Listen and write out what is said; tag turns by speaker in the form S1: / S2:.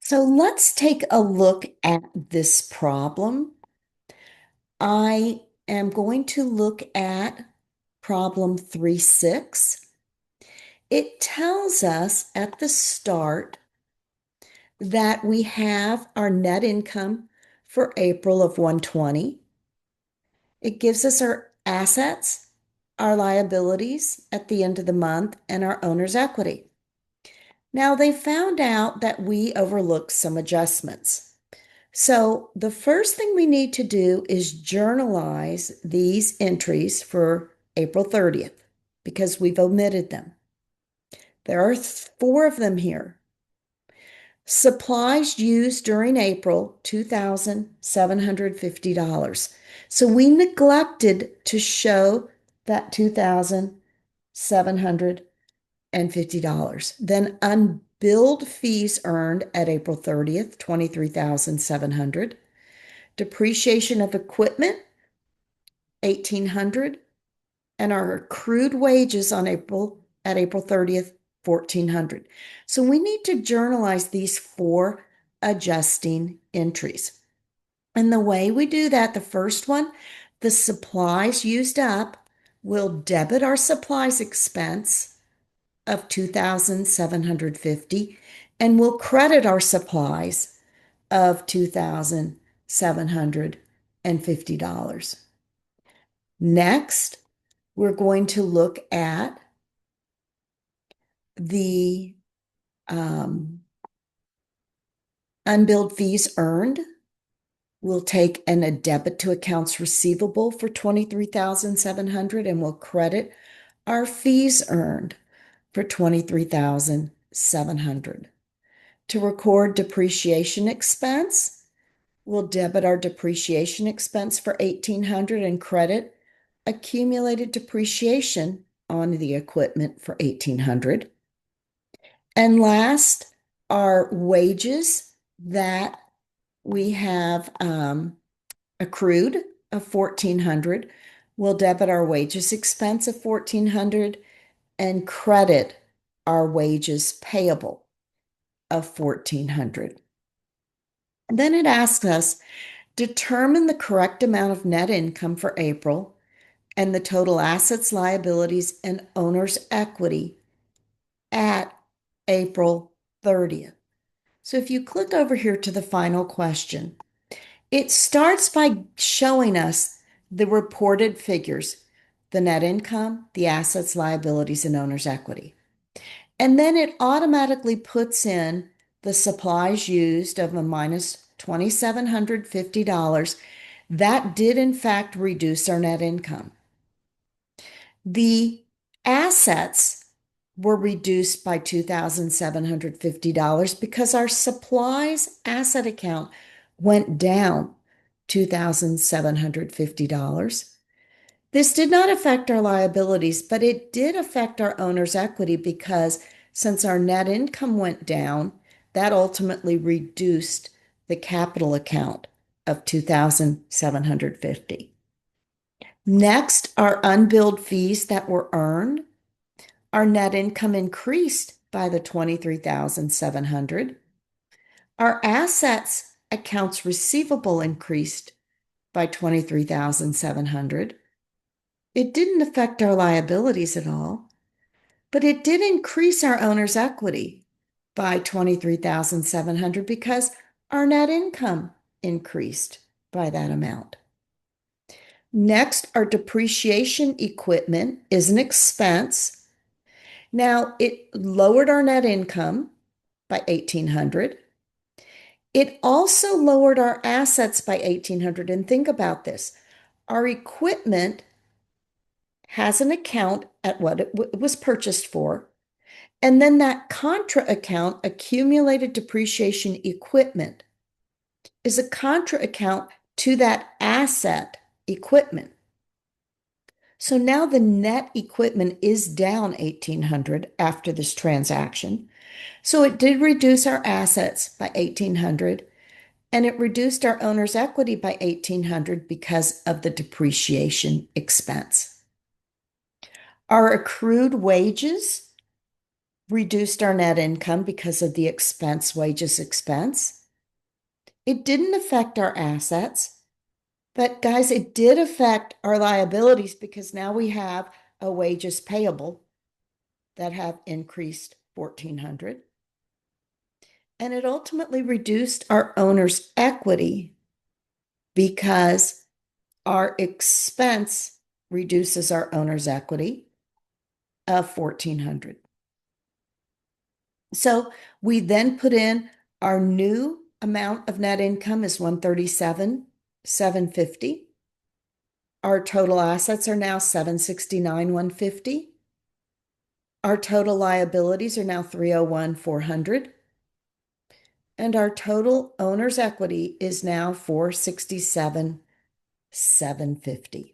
S1: So let's take a look at this problem. I am going to look at problem 3.6. It tells us at the start that we have our net income for April of 120. It gives us our assets, our liabilities at the end of the month, and our owner's equity. Now, they found out that we overlooked some adjustments. So the first thing we need to do is journalize these entries for April 30th because we've omitted them. There are four of them here. Supplies used during April, $2,750. So we neglected to show that $2,750. Then unbilled fees earned at April 30th, 23,700. Depreciation of equipment, 1,800, and our accrued wages on April 30th, 1,400. So we need to journalize these four adjusting entries. And the way we do that, the first one, the supplies used up will debit our supplies expense of 2,750 and will credit our supplies of $2,750. Next, we're going to look at the unbilled fees earned. We'll take a debit to accounts receivable for 23,700 and we'll credit our fees earned for 23,700. To record depreciation expense, we'll debit our depreciation expense for 1,800 and credit accumulated depreciation on the equipment for 1,800. And last, our wages that we have accrued of 1,400. We'll debit our wages expense of 1,400 and credit our wages payable of 1,400. Then it asks us, determine the correct amount of net income for April and the total assets, liabilities, and owner's equity at April 30th. So if you click over here to the final question, it starts by showing us the reported figures, the net income, the assets, liabilities, and owner's equity. And then it automatically puts in the supplies used of a minus $2,750. That did, in fact, reduce our net income. The assets were reduced by $2,750 because our supplies asset account went down $2,750. This did not affect our liabilities, but it did affect our owner's equity because since our net income went down, that ultimately reduced the capital account of 2,750. Next, our unbilled fees that were earned. Our net income increased by the 23,700. Our assets accounts receivable increased by 23,700. It didn't affect our liabilities at all, but it did increase our owner's equity by 23,700 because our net income increased by that amount. Next, our depreciation equipment is an expense. Now, it lowered our net income by 1,800. It also lowered our assets by 1,800. And think about this. Our equipment has an account at what it was purchased for, and then that contra account, accumulated depreciation equipment, is a contra account to that asset equipment. So now the net equipment is down 1,800 after this transaction. So it did reduce our assets by 1,800 and it reduced our owner's equity by 1,800 because of the depreciation expense. Our accrued wages reduced our net income because of the wages expense. It didn't affect our assets, but guys, it did affect our liabilities because now we have a wages payable that have increased 1,400. And it ultimately reduced our owner's equity because our expense reduces our owner's equity of 1,400. So we then put in our new amount of net income is 137,750. Our total assets are now 769,150. Our total liabilities are now 301,400. And our total owner's equity is now 467,750.